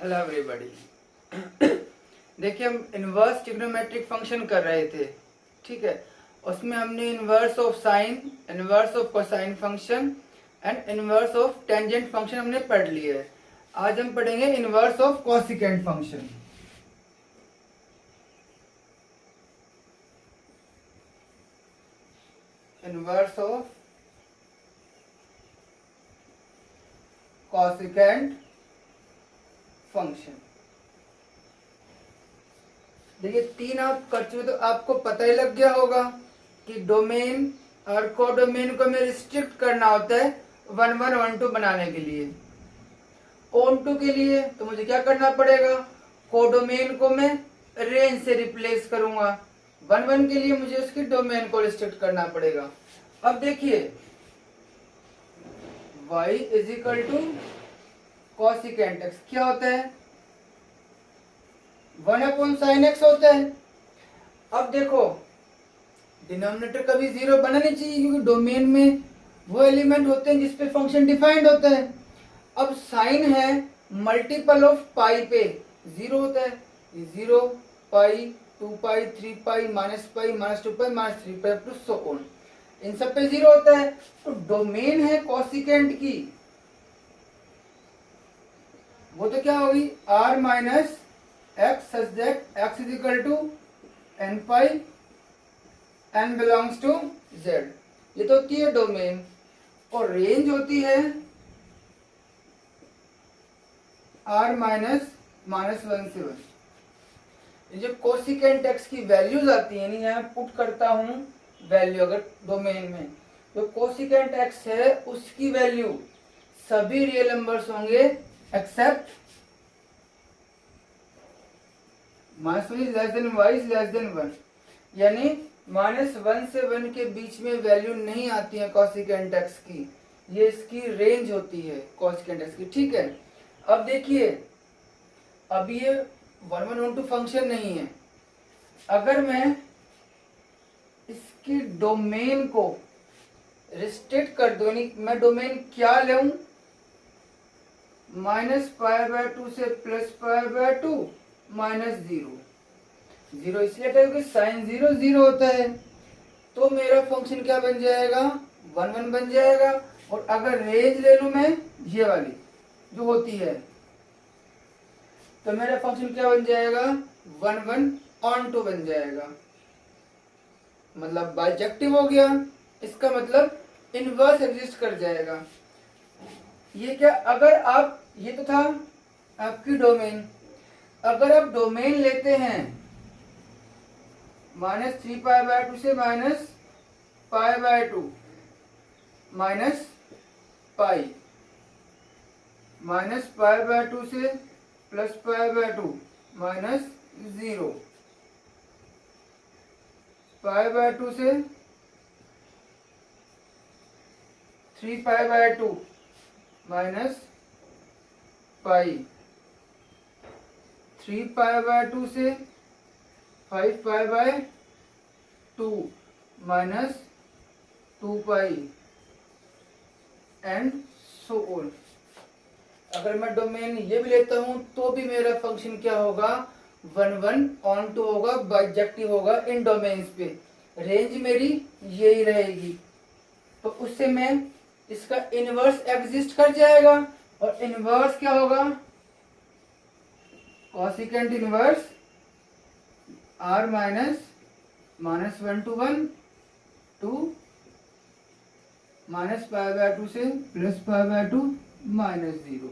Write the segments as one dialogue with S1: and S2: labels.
S1: Hello everybody. देखिए, हम inverse trigonometric function कर रहे थे, ठीक है। उसमें हमने inverse of sine, inverse of cosine function and inverse of tangent function हमने पढ़ लिए है। आज हम पढ़ेंगे inverse of cosecant function. Inverse of cosecant function. देखिए, तीन आप कर चुके तो आपको पता ही लग गया होगा कि डोमेन और कोडोमेन को हमें रिस्ट्रिक्ट करना होता है 1112 बनाने के लिए। ऑन2 के लिए तो मुझे क्या करना पड़ेगा, कोडोमेन को मैं रेंज से रिप्लेस करूंगा। 11 के लिए मुझे उसकी डोमेन को रिस्ट्रिक्ट करना पड़ेगा। अब देखिए, y is equal to cosecant x क्या होता है, 1/sin x होता है। अब देखो, डिनोमिनेटर कभी जीरो बनना नहीं चाहिए, क्योंकि डोमेन में वो एलिमेंट होते हैं जिसपे फंक्शन डिफाइंड होता है। अब साइन है मल्टीपल ऑफ पाई पे जीरो होता है, 0 पाई 2 पाई 3 पाई -पाई -2 पाई -3 पाई टू सो ऑन, इन सब पे जीरो होता है। तो डोमेन है कॉसिकेंट की, वो तो क्या होगी r minus x such that x is equal to n pi n belongs to z। ये तो होती है डोमेन, और रेंज होती है r माइनस -1 से 1। ये जो कोसिकेंट x की वैल्यूज आती है, यानी यहाँ पुट करता हूं वैल्यू, अगर डोमेन में जो कोसिकेंट x है उसकी वैल्यू सभी रियल नंबर्स होंगे except -1 is less than y is less than 1, यानी -1 से 1 के बीच में वैल्यू नहीं आती है कोसिकेंट x की। ये इसकी रेंज होती है कोसिकेंट x की, ठीक है। अब देखिए, अब ये 1112 फंक्शन नहीं है। अगर मैं इसकी डोमेन को रिस्ट्रिक्ट कर दूं, यानी मैं डोमेन क्या लूं, -π/2 से +π/2 -0। 0 इसलिए आता है क्योंकि साइन 0 0 होता है, तो मेरा फंक्शन क्या बन जाएगा, 11 बन जाएगा। और अगर रेंज ले लूं मैं ये वाली जो होती है, तो मेरा फंक्शन क्या बन जाएगा, 11/2 बन जाएगा। मतलब बाइजेक्टिव हो गया, इसका मतलब इनवर्स एग्जिस्ट कर जाएगा। ये क्या, अगर आप, ये तो था आपकी डोमेन, अगर आप डोमेन लेते हैं -3π/2 से -π/2 माइनस पाई, -π/2 से +π/2 -0, π/2 से 3π/2 पाई, 3π/2 से 5π/2 -2 पाई एंड सो ऑन। अगर मैं डोमेन ये भी लेता हूं तो भी मेरा फंक्शन क्या होगा, 11/2 होगा, बाइजेक्टिव होगा इन डोमेन्स पे। रेंज मेरी यही रहेगी, तो उससे मैं इसका इनवर्स एग्जिस्ट कर जाएगा। और इनवर्स क्या होगा, cosecant inverse r minus -1 to 1 to -π/2 से +π/2 -0।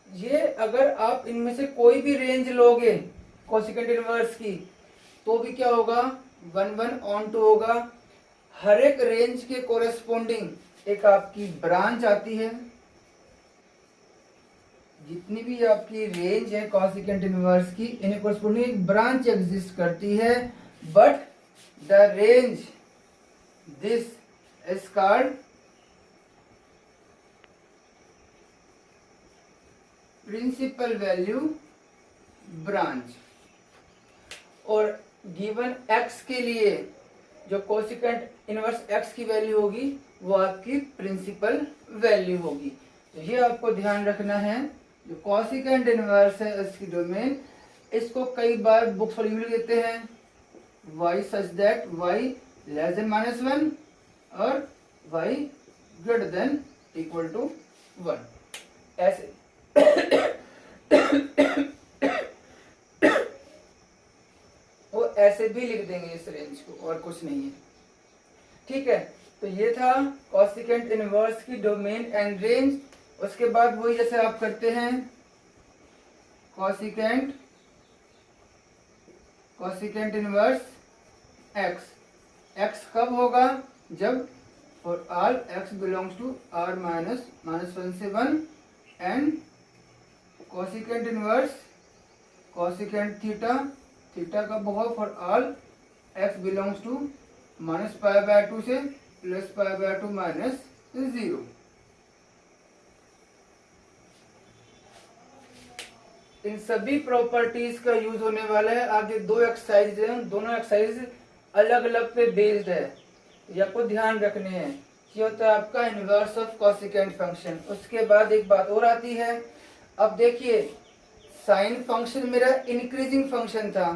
S1: ये अगर आप इनमें से कोई भी रेंज लोगे कोसिकेंट इनवर्स की, तो भी क्या होगा, 11/2 होगा। हर एक रेंज के कोरेस्पोंडिंग एक आपकी ब्रांच आती है। जितनी भी आपकी रेंज है कोसिकेंट इनवर्स की, इन्हें कोरेस्पोंडिंग एक ब्रांच एग्जिस्ट करती है। But the range this is called principal value branch. और गिवन x के लिए जो कोसिकेंट इनवर्स x की वैल्यू होगी वो आपकी प्रिंसिपल वैल्यू होगी। तो ये आपको ध्यान रखना है जो कॉसिकेंट इनवर्स है इसकी डोमेन, इसको कई बार बुक्स पर यूज देते हैं y such that y less than -1 और y greater than equal to 1, ऐसे वो ऐसे भी लिख देंगे इस रेंज को, और कुछ नहीं है। ठीक है, तो ये था कॉसिकेंट इनवर्स की डोमेन एंड रेंज। उसके बाद वही जैसे आप करते हैं कॉसिकेंट इनवर्स x कब होगा, जब for all x belongs to r -1 से 1 and cosecant inverse cosecant theta कब होगा, for all x belongs to -π/2 से +π/2 -0। इन सभी प्रॉपर्टीज का यूज होने वाला है। आगे दो एक्सरसाइज हैं, दोनों एक्सरसाइज अलग अलग पे बेस्ड है, ये आपको ध्यान रखने हैं। ये होता है आपका इनवर्स ऑफ कॉसिकेंट फंक्शन। उसके बाद एक बात और आती है, अब देखिए साइन फंक्शन मेरा इंक्रीजिंग फंक्शन था,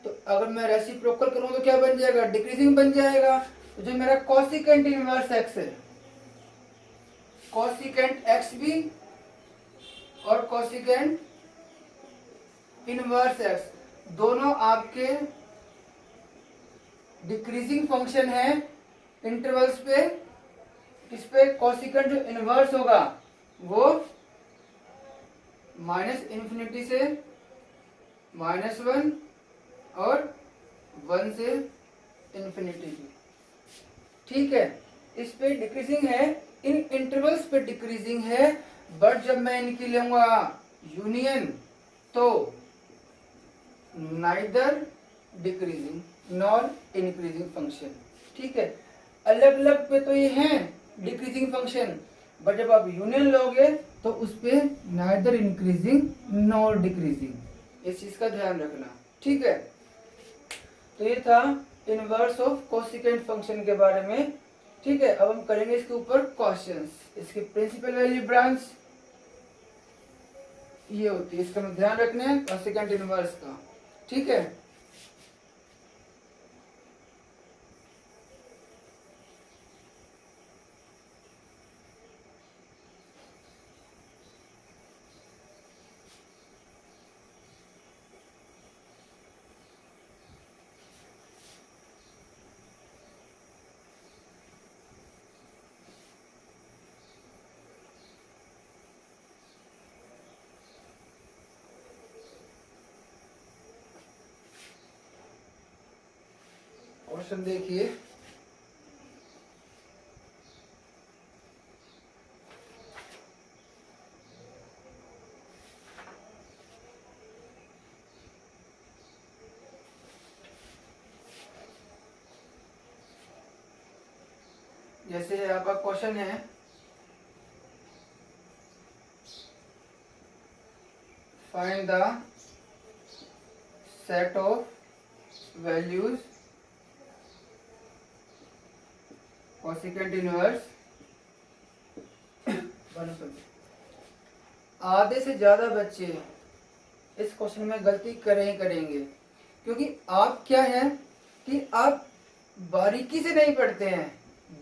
S1: तो अगर मैं रेसिप्रोकल करूं तो क्या बन जाएगा, डिक्रीजिंग बन जाएगा। तो जो मेरा कॉसिकेंट इनवर्स एक्स है, कॉसिकेंट एक्स भी और कॉसिकेंट इनवर्स एक्स दोनों आपके डिक्रीजिंग फंक्शन है इंटरवल्स पे। इस पे कॉसिकेंट जो इनवर्स होगा वो -∞ से -1 और 1 से इन्फिनिटी की। ठीक है, इस पे डिक्रीजिंग है, इन इंटरवल्स पे डिक्रीजिंग है, बट जब मैं इनकी लूंगा यूनियन तो neither decreasing nor increasing function. ठीक है, अलग अलग पे तो ये हैं डिक्रीजिंग फंक्शन, बट जब आप यूनियन लोगे तो उस पे नाइदर इंक्रीजिंग नॉर डिक्रीजिंग, इस चीज का ध्यान रखना। ठीक है, तो ये था इनवर्स ऑफ कोसिकेंट फंक्शन के बारे में। ठीक है, अब हम करेंगे इसके ऊपर क्वेश्चंस। इसकी प्रिंसिपल वैल्यू ब्रांच ये होती है, इसका ध्यान रखना है कोसिकेंट इनवर्स का। ठीक है, क्वेश्चन देखिए, जैसे आपका क्वेश्चन है find the set of values cosecant inverse. आधे से ज्यादा बच्चे इस क्वेश्चन में गलती करेंगे, क्योंकि आप क्या है कि आप बारीकी से नहीं पढ़ते हैं,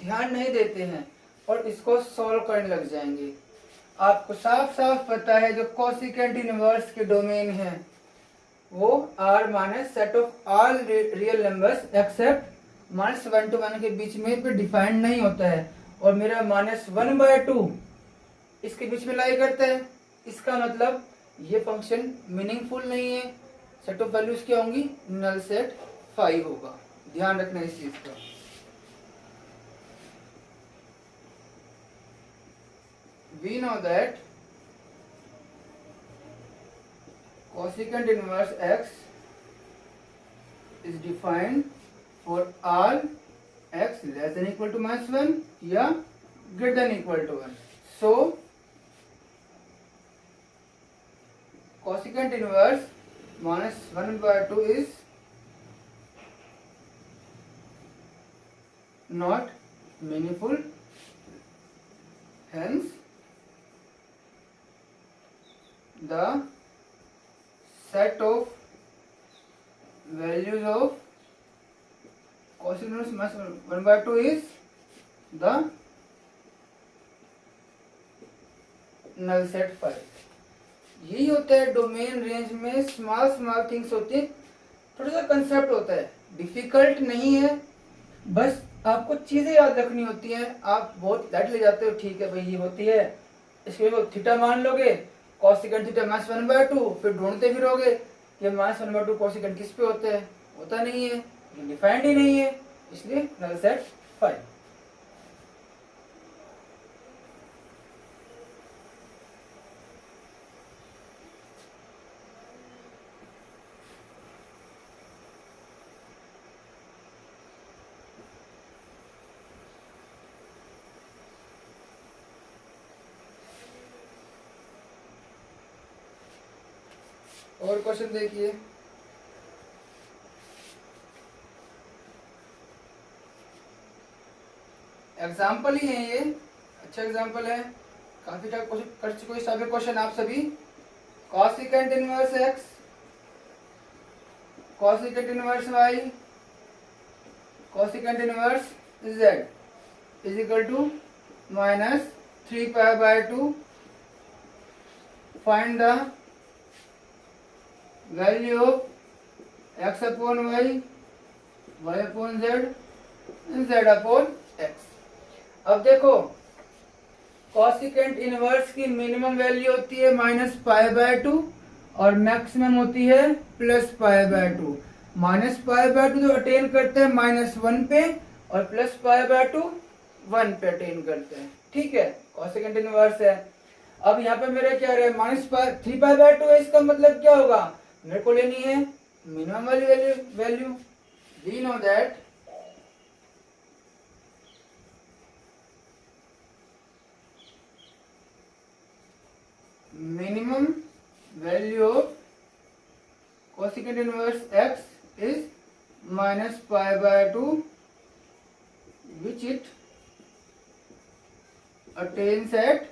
S1: ध्यान नहीं देते हैं और इसको सॉल्व करने लग जाएंगे। आपको साफ साफ पता है जो कोसिकेंट इनवर्स के डोमेन है वो r minus set of all real numbers accept -1 to 1 के बीच में पे डिफाइंड नहीं होता है, और मेरा -1/2 इसके बीच में लाई करता है। इसका मतलब ये फंक्शन मीनिंगफुल नहीं है, सेट ऑफ वैल्यूज क्या होंगी, नल सेट 5 होगा। ध्यान रखना इस चीज का। We know that cosecant inverse x is defined for all x less than equal to -1 या greater than equal to 1. So cosecant inverse -1/2 is not meaningful, hence the set of values of cosecant inverse 1/2 is the null set phi। यही होता है domain range में, small small things होती है, थोड़ा सा concept होता है, डिफिकल्ट नहीं है, बस आपको चीजें याद रखनी होती हैं। आप बहुत लाइट ले जाते हो, ठीक है भाई ये होती है, इसके थीटा मान लोगे, कॉसिकेंट थीटा माइनस 1/2, फिर ढूंढते फिरोगे कि माइनस 1/2 कॉसिकेंट किस पे होता है, होता नहीं है, ये डिफाइंड ही नहीं है, इसलिए नल सेट फाई। और क्वेश्चन देखिए, एग्जाम्पल ही है ये, अच्छा एग्जाम्पल है, काफी टाइप कर चुके सभी क्वेश्चन आप सभी। Cosecant inverse x, cosecant inverse Y, cosecant inverse Z is equal to minus 3π/2। Find the value of x upon Y, y upon Z, z upon x। अब देखो कॉसिकेंट इनवर्स की मिनिमम वैल्यू होती है -π/2 और maximum होती है +π/2। -π/2 जो attain करते हैं -1 पे और +π/2 1 पे अटेन करते हैं, ठीक है, कॉसिकेंट इनवर्स है। अब यहाँ पे मेरे क्या रहे, -3π/2 है, इसका मतलब क्या होगा, मेरे को लेनी है मिनिमम वाली value. We know that minimum value of cosecant inverse x is -π/2, which it attains at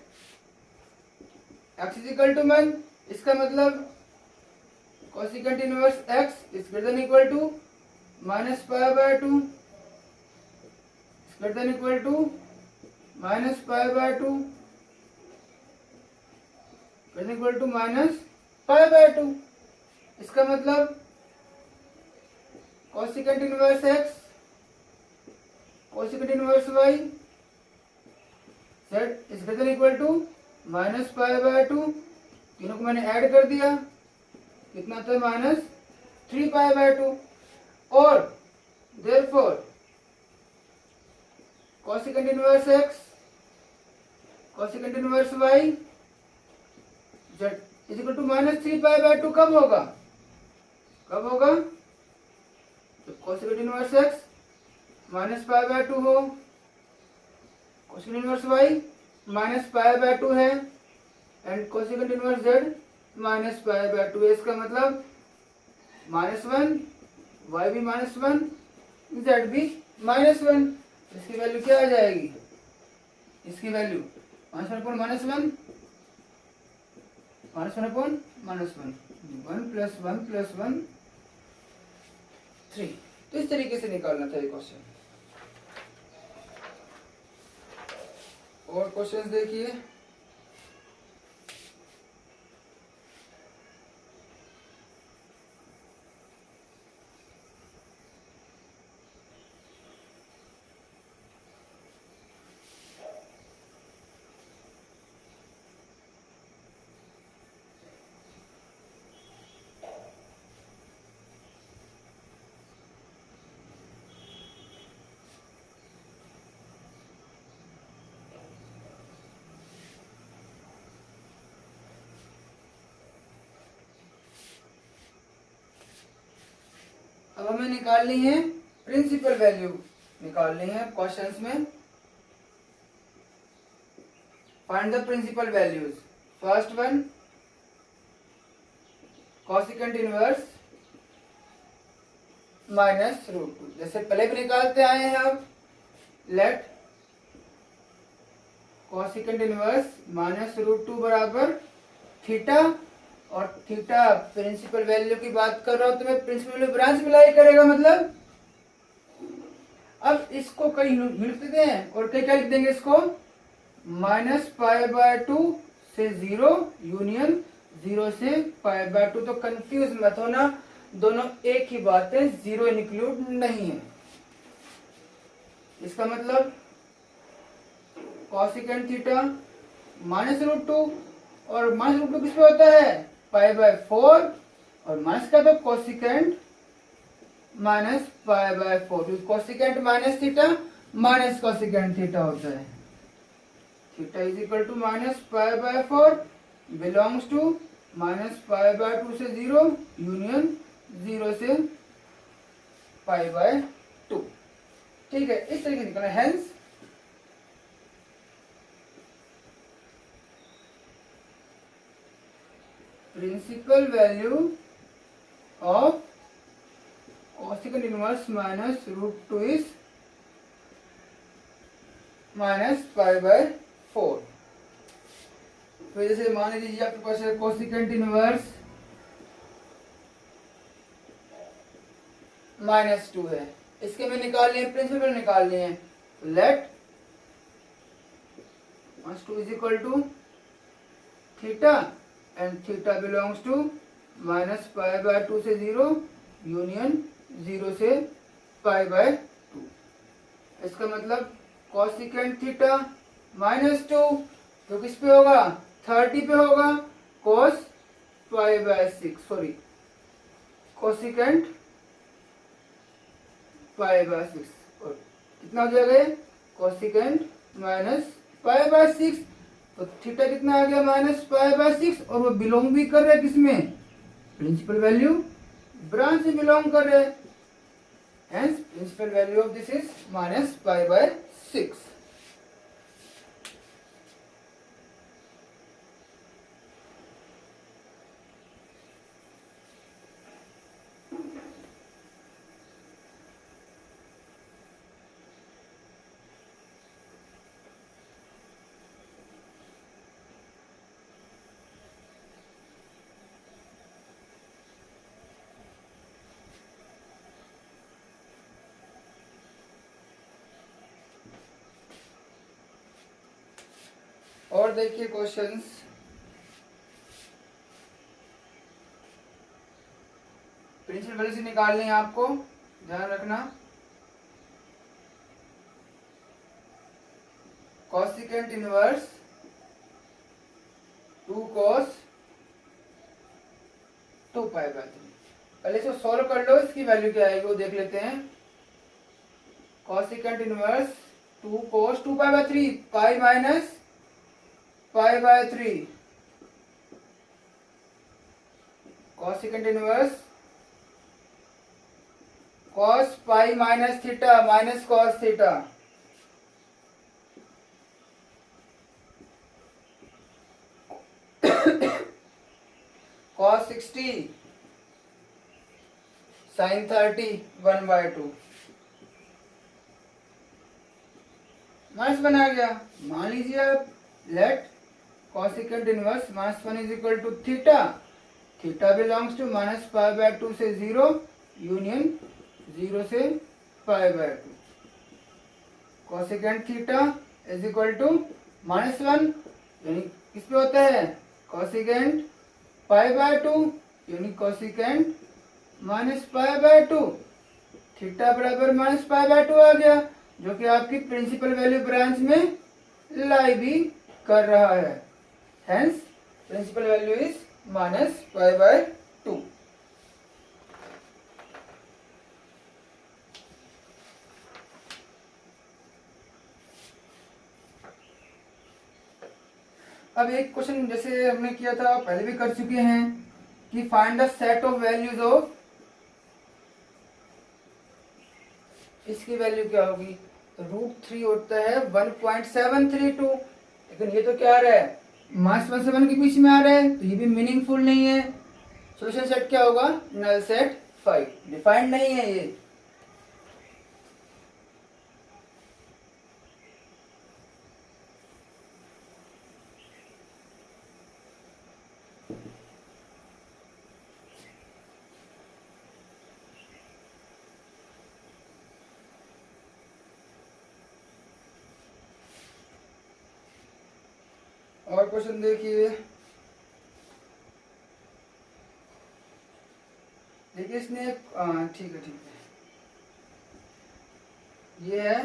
S1: x is equal to 1। इसका मतलब cosecant inverse x is greater than equal to -π/2, is greater than equal to -π/2, equal to -π/2। इसका मतलब cosecant inverse x, cosecant inverse y, z is greater than equal to -π/2। तीनों को मैंने add कर दिया, कितना था, -3π/2। और therefore cosecant inverse x, cosecant inverse y, z is equal to -3π/2 कब होगा, कब होगा, जब कॉसिकेंट इनवर्स x -π/2 हो, कॉसिकेंट इनवर्स y -π/2 है एंड कॉसिकेंट इनवर्स z -π/2 है। इसका मतलब -1, y भी -1, z भी -1। इसकी वैल्यू क्या आ जाएगी, इसकी वैल्यू -1 अपॉन -1, -1 अपॉन -1, 1 + 1 + 1 3। तो इस तरीके से निकालना था ये क्वेश्चन। और क्वेश्चंस देखिए, अब हमें निकालनी है प्रिंसिपल वैल्यू, निकालनी है क्वेश्चंस में। Find the principal values. First one cosecant inverse -√2, जैसे पहले भी निकालते आए हैं। अब लेट कॉसिकेंट इनवर्स -√2 बराबर थीटा और थीटा प्रिंसिपल वैल्यू की बात कर रहा हूं तो मैं प्रिंसिपल वैल्यू ब्रांच में लाई करेगा मतलब। अब इसको कई यूनिट लिख देते हैं और कई क्या लिख देंगे इसको, -π/2 से 0 यूनियन 0 से π/2। तो कंफ्यूज मत होना, दोनों एक ही बात है, जीरो इंक्लूड नहीं है। इसका मतलब कॉसिकेंट थीटा -√2, और -√2 किस पे होता है, π/4, और माइनस का तो cosecant -π/4, cosecant minus theta minus cosecant theta होता है। Theta is equal to -π/4 belongs to -π/2 से 0 यूनियन 0 से π/2। ठीक है, इस तरीके से निकलना। Hence principal value of cosecant inverse -√2 is -π/4। तो जैसे मान लीजिए आपके पास है कोसिकेंट इनवर्स -2 है, इसके में निकाल लिए प्रिंसिपल निकाल लिए। Late -2 is equal to theta and theta belongs to -π/2 से 0 यूनियन 0 से π/2। इसका मतलब कोसिकेंट थीटा -2 तो किस पे होगा, 30 पे होगा, cos π/6, सॉरी कोसिकेंट π/6, और कितना हो जाएगा कोसिकेंट -π/6। तो थीटा कितना आ गया, -π/6, और वो बिलोंग भी कर रहे किसमें, प्रिंसिपल वैल्यू ब्रांच से बिलोंग कर रहे। Hence principal value of this is -π/6। और देखिए क्वेश्चंस, प्रिंसिपल वैल्यू से निकालनी है आपको, ध्यान रखना। Cosecant inverse 2 cos 2π/3। पहले इसको सॉल्व कर लो, इसकी वैल्यू क्या आएगी वो देख लेते हैं। Cosecant inverse 2 cos 2π/3, pi minus π/3, cosecant inverse cos pi minus theta minus cos theta, cos 60 sin 30 1/2 minus बना गया। मान लीजिए आप late cosecant inverse -1 is equal to theta, theta belongs to -π/2 से 0 यूनियन 0 से π/2। Cosecant theta is equal to -1 यानी किस पे होता है, कोसिकेंट π/2 यानी कोसिकेंट -π/2, थीटा बराबर -π/2 आ गया, जो कि आपकी प्रिंसिपल वैल्यू ब्रांच में लाई भी कर रहा है। Hence principal value is -π/2। अब एक क्वेश्चन जैसे हमने किया था, पहले भी कर चुके हैं, कि find the set of values of, इसकी वैल्यू क्या होगी, तो √3 होता है 1.732, लेकिन ये तो क्या आ रहा है, -1 से 1 के बीच में आ रहा है, तो ये भी मीनिंगफुल नहीं है। सोल्यूशन सेट क्या होगा, नल सेट 5, डिफाइंड नहीं है ये। और क्वेश्चन देखिए, देखिए इसने ठीक है ये है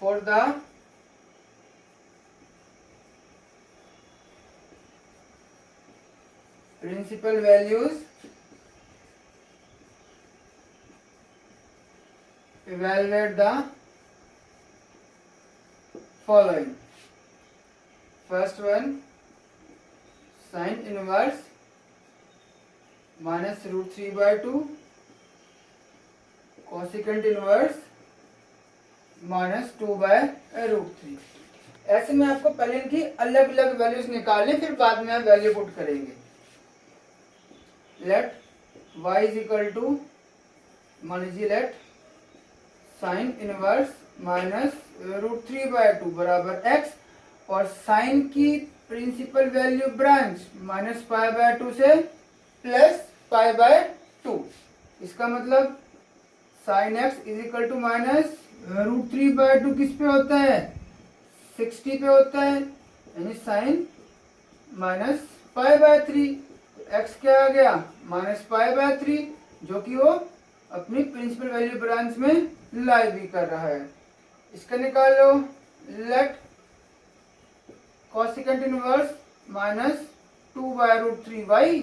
S1: for the principal values evaluate the following. First one, sin inverse minus root 3 by 2, cosecant inverse minus 2 by root 3. ऐसे में आपको पहले इनकी अलग अलग वैल्यूज निकालने, फिर बाद में आप वैल्यू पुट करेंगे. Let y is equal to, मान लीजिए let sine inverse minus root 3 by 2 बराबर x, और साइन की principal value branch minus pi by 2 से प्लस पाई बाय 2. इसका मतलब sine x is equal to minus root 3 by 2 किस पे होता है, 60 पे होता है, यानी sine minus pi by 3. x क्या आ गया, माइनस पाई बाय 3, जो कि वो अपनी प्रिंसिपल वैल्यू ब्रांच में लाई भी कर रहा है. इसका निकाल लो. Late cosecant inverse minus 2 by root 3 Y,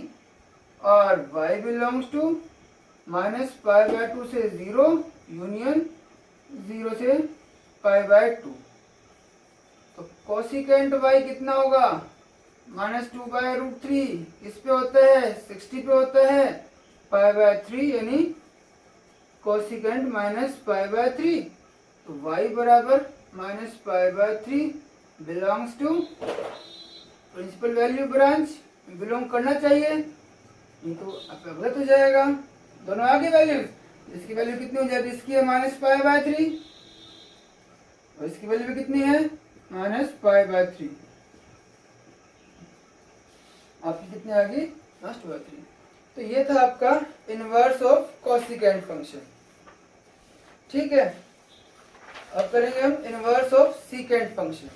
S1: और y belongs to minus pi by 2 से 0 यूनियन 0 से पाई बाय 2. तो कॉसिकेंट y कितना होगा, माइनस 2 बाय रूट 3 किस पे होता है, 60 पे होता है, पाई बाय 3, यानी कोसिकेंट माइनस पाई बाय 3. तो y बराबर minus pi by 3 belongs to principal value branch, belong करना चाहिए, नहीं तो गलत हो जाएगा. दोनों आगे वैल्यूज, इसकी वैल्यू कितनी हो जाएगी, इसकी है माइनस पाई बाय 3, और इसकी वैल्यू भी कितनी है, माइनस पाई बाय 3. आपकी कितनी आ गई, माइनस 2/3. तो ये था आपका इनवर्स ऑफ कोसिकेंट फंक्शन. ठीक है, अब करेंगे हम इनवर्स ऑफ सीकेंट फंक्शन.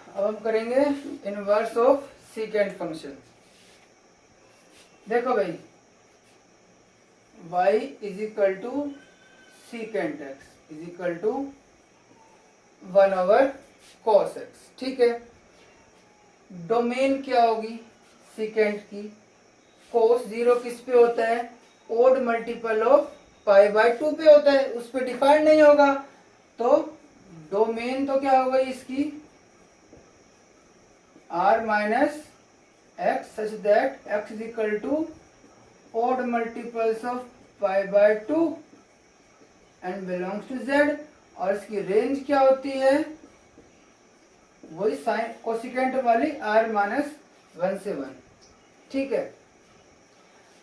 S1: अब हम करेंगे इनवर्स ऑफ सीकेंट फंक्शन. देखो भाई, y is equal to secant x is equal to 1 over cos x. ठीक है, डोमेन क्या होगी सीकेंट की, cos 0 किस पे होता है, odd multiple of pi by 2 पे होता है, उस पे डिफाइंड नहीं होगा. तो डोमेन तो क्या होगा इसकी, r minus x such that x is equal to odd multiples of pi by 2 and belongs to z. और इसकी रेंज क्या होती है, वही साइन कोसिकेंट वाली r माइनस 1 से 1. ठीक है,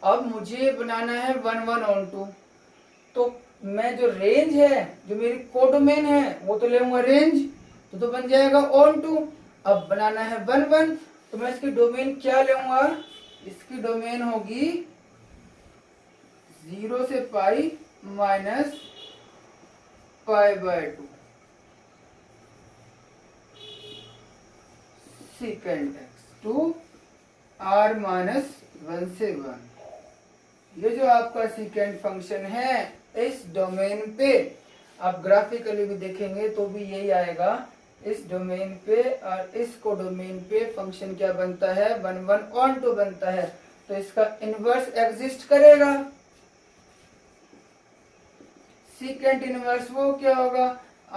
S1: अब मुझे बनाना है 1 1 ऑन 2. तो मैं जो रेंज है, जो मेरी कोडोमेन है, वो तो लेऊंगा रेंज, तो बन जाएगा ऑन 2. अब बनाना है 1 1, तो मैं इसकी डोमेन क्या लूंगा, इसकी डोमेन होगी 0 से pi minus pi by 2 secant x to r minus 1 से 1. ये जो आपका सीकेंट फंक्शन है, इस डोमेन पे आप ग्राफिकली भी देखेंगे तो भी यही आएगा. इस डोमेन पे और इस को डोमेन पे फंक्शन क्या बनता है, 1 1 ऑन 2 बनता है. तो इसका इनवर्स एग्जिस्ट करेगा. सीकेंट इनवर्स वो क्या होगा,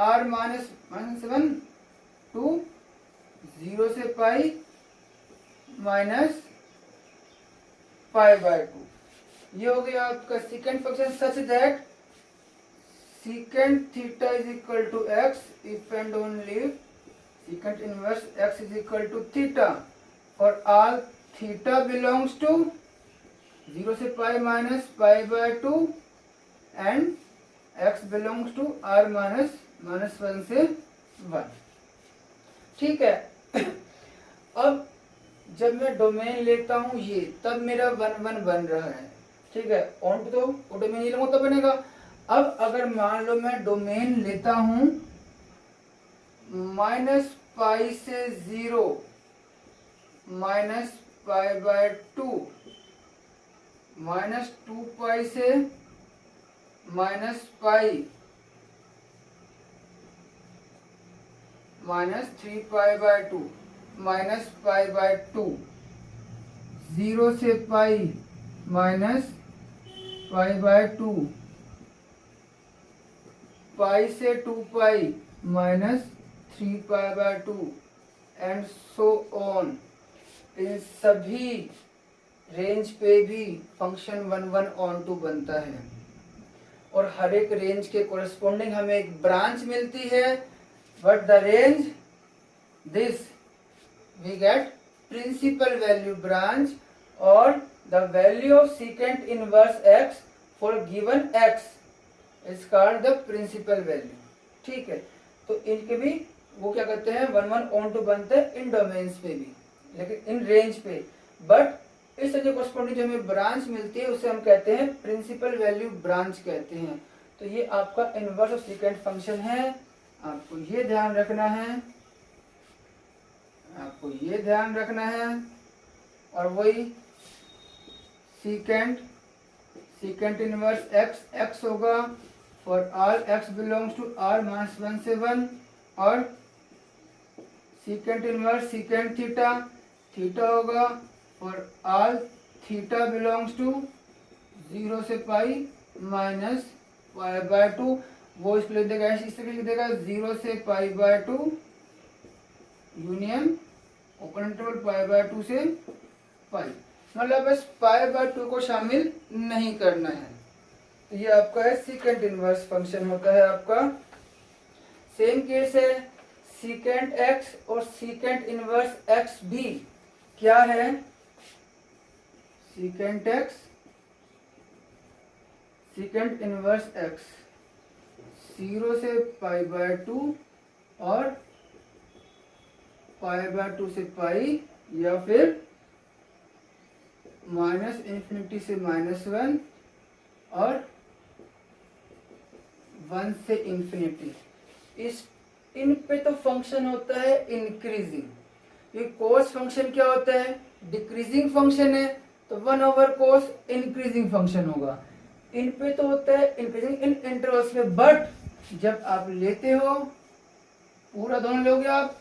S1: r माइनस 1 टू 0 से पाई माइनस π/2। ये हो गया आपका second function such that secant theta is equal to x if and only if secant inverse x is equal to theta for all theta belongs to 0 से pi minus π/2 and x belongs to r minus -1 से 1। ठीक है। अब जब मैं domain लेता हूं ये, तब मेरा 1 1 बन रहा है। ठीक है, ऑन तो डोमेन ये लूंगा तब बनेगा। अब अगर मान लो मैं डोमेन लेता हूं -π से 0 माइनस π/2 -2π से -π -3π/2 -π/2 0 से पाई -π/2 पाई से 2π -3π/2 एंड सो ऑन। इन सभी रेंज पे भी फंक्शन 1 1 ऑन टू बनता है और हर एक रेंज के कोरस्पोंडिंग हमें एक ब्रांच मिलती है। But the range this we get principal value branch और the value of secant inverse x for given x is called the principal value. ठीक है, तो इनके भी वो क्या करते हैं 1 1 ऑन टू बनते हैं इन डोमेन्स पे भी, लेकिन इन रेंज पे। बट इस जो कोरस्पोंडिंग जो हमें ब्रांच मिलती है उसे हम कहते हैं प्रिंसिपल वैल्यू ब्रांच कहते हैं। तो ये आपका इनवर्स ऑफ secant फंक्शन है, आपको ये ध्यान रखना है, आपको ये ध्यान रखना है। और वही secant इनवर्स x होगा for all x belongs to r -1 से 1 और secant इनवर्स secant थीटा होगा for all theta belongs to 0 से पाई -π/2। वो इसको लिख देगा इस तरीके लिख देगा 0 से π/2 यूनियन ओपन इंटरवल π/2 से पाई, मतलब बस π/2 को शामिल नहीं करना है। तो ये आपका है secant इनवर्स फंक्शन होता है आपका। सेम केस है secant x और secant इनवर्स x भी क्या है, secant x secant inverse x 0 से π/2 और π/2 से पाई या फिर -∞ से -1 और 1 से ∞। इस इन पे तो फंक्शन होता है इंक्रीजिंग। ये कोस फंक्शन क्या होता है, डिक्रीजिंग फंक्शन है, तो 1/cos इंक्रीजिंग फंक्शन होगा। इन पे तो होता है इंक्रीजिंग इन इंटरवल्स में, बट जब आप लेते हो पूरा दोनों लोगे आप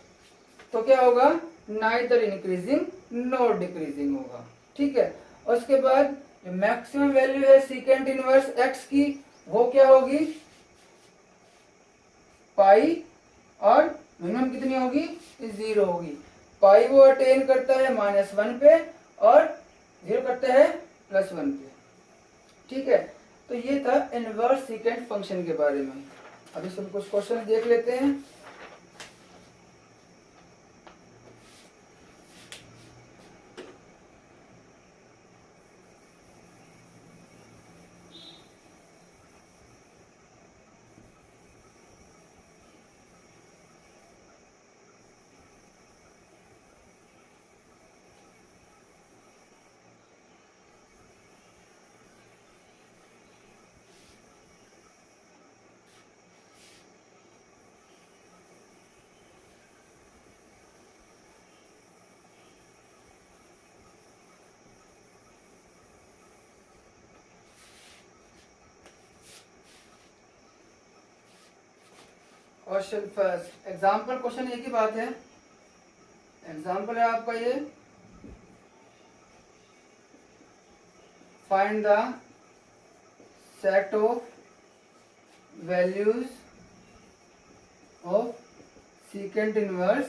S1: तो क्या होगा, नाइदर इंक्रीजिंग नॉर डिक्रीजिंग होगा। ठीक है, और उसके बाद जो मैक्सिमम वैल्यू है secant इनवर्स x की वो क्या होगी पाई, और मिनिमम कितनी होगी 0 होगी। पाई वो अटेन करता है -1 पे और 0 करता है +1 पे। ठीक है, तो ये था इनवर्स secant फंक्शन के बारे में। अभी सब कुछ क्वेश्चन देख लेते हैं। क्वेश्चन फर्स्ट, एग्जाम्पल क्वेश्चन एक ही बात है। एग्जाम्पल है आपका ये, find the set of values of secant inverse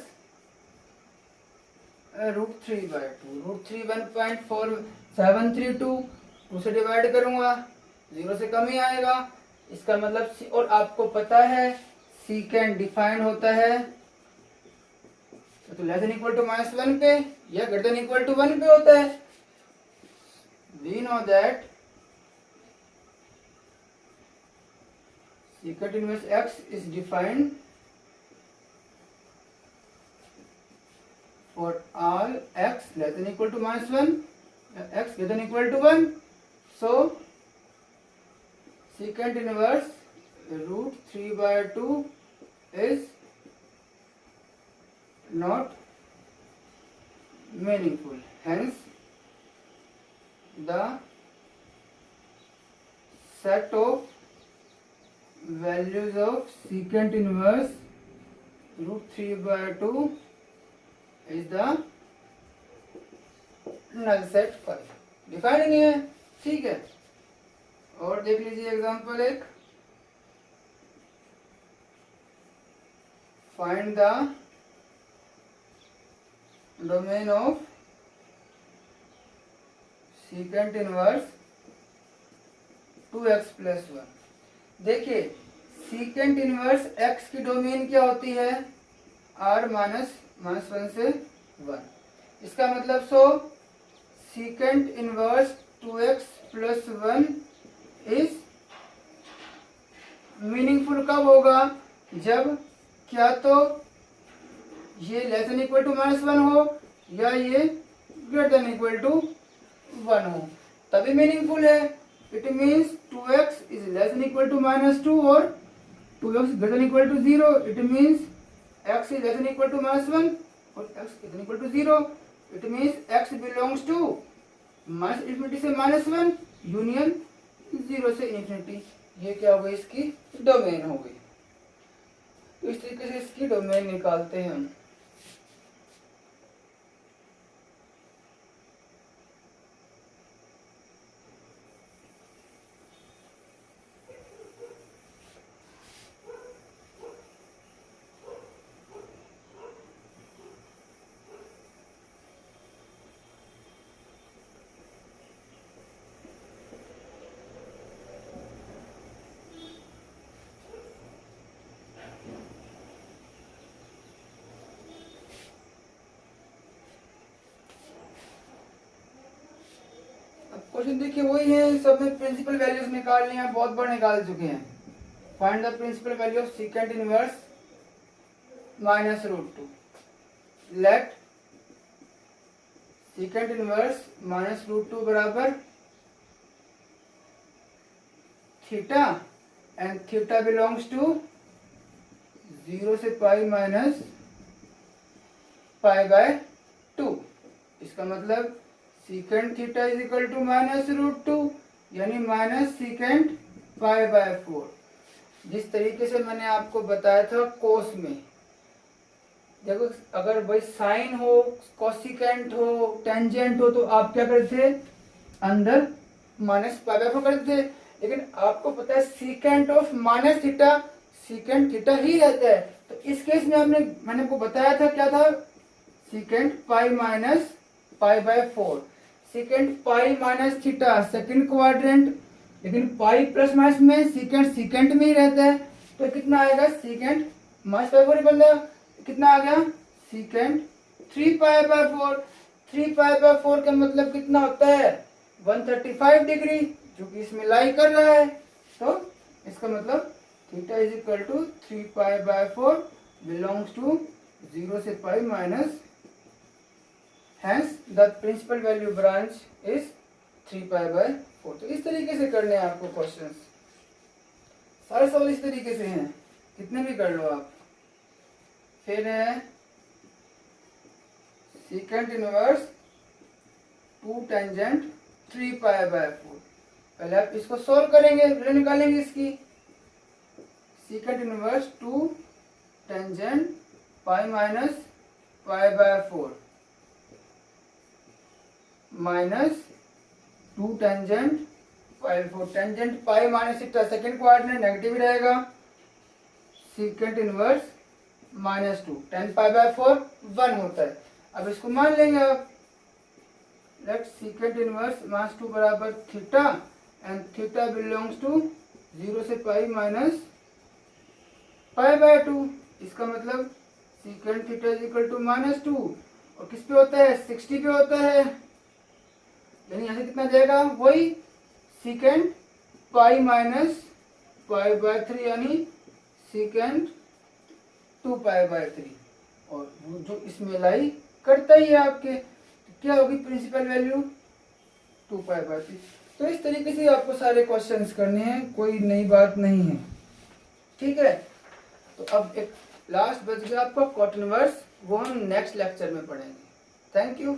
S1: √3/2 √3 1.4732 2 से डिवाइड करूंगा 0 से कम ही आएगा। इसका मतलब और आपको पता है सीकेंड डिफाइन होता है तो लेस देन इक्वल टू -1 पे या ग्रेटर देन इक्वल टू 1 पे होता है। We know that secant inverse x is defined for all x less than equal to -1 x greater than equal to 1. So secant inverse √3/2 is not meaningful. Hence the set of values of secant inverse √3/2 is the null set five. Define नहीं है, ठीक है। और देख लीजिए example एक, find the domain of secant inverse 2x + 1। देखिए secant inverse x की डोमेन क्या होती है, r -1 से 1। इसका मतलब secant inverse 2x + 1 is meaningful कब होगा, जब क्या तो ये लेस देन इक्वल टू -1 हो या ये ग्रेटर देन इक्वल टू 1 हो, तभी मीनिंगफुल है। It means 2x is less than equal to -2 or 2x greater than equal to 0. It means x is less than equal to -1 or x greater than equal to 0. It means x belongs to -infinity से -1 union 0 से infinity. ये क्या हो गई, इसकी domain हो गई। तो इस तरीके से इसकी डोमेन निकालते हैं हम। क्वेश्चन देखिए वही है, सब में प्रिंसिपल वैल्यूज निकालनी है, बहुत बार निकाल चुके हैं। Find the principal value of secant inverse -√2। Let secant inverse -√2 बराबर theta and theta belongs to 0 से पाई -π/2। इसका मतलब secant theta is equal to -√2 यानी -सीकेंट π/4। जिस तरीके से मैंने आपको बताया था कोस में, देखो अगर भाई साइन हो, कोसिकेंट हो, टेंजेंट हो तो आप क्या करते थे, अंदर -π/4 करते थे। लेकिन आपको पता है secant of -theta secant theta ही रहता है। तो इस केस में मैंने आपको बताया था क्या था, secant π/4 secant π - theta second quadrant, लेकिन पाई प्लस माइनस में सीकेंट में ही रहता है। तो कितना आएगा, सीकेंट -π/4 ही बन जाएगा। कितना आ गया, सीकेंट 3π/4। 3π/4 का मतलब कितना होता है, 135 डिग्री, जो कि इसमें लाई कर रहा है। तो इसका मतलब theta is equal to 3π/4 belongs to 0 से pi minus, hence the principal value branch is 3π/4। तो इस तरीके से करने हैं आपको क्वेश्चंस, सारे सवाल इस तरीके से हैं, कितने भी कर लो आप। फिर है सीकेंट इनवर्स 2 टेंजेंट 3π/4। पहले आप इसको सोल्व करेंगे, फिर निकालेंगे इसकी। Secant inverse 2 tangent pi minus π/4 minus 2 tangent π/4। Tangent pi minus theta second quadrant negative रहेगा। सीकेंट इनवर्स -2 10π/4 1 होता है। अब इसको मान लेंगे आप, लेट सीकेंट इनवर्स मास 2 बराबर theta and theta belongs to 0 से पाई माइनस पाई बाय 2। इसका मतलब secant theta is equal to -2 और किस पे होता है, 60 पे होता है, यानी यहाँ से कितना जाएगा, वही secant pi minus pi by 3 यानी सीकेंट 2 पाई बाय 3, और वो जो इसमें लाई करता ही है आपके, तो क्या होगी प्रिंसिपल वैल्यू 2 पाई बाय 3। तो इस तरीके से आपको सारे क्वेश्चंस करने हैं, कोई नई बात नहीं है, ठीक है। तो अब एक लास्ट बच गया आपका कॉट इनवर्स, वो हम नेक्स्ट लेक्चर में पढ़ेंगे। Thank you.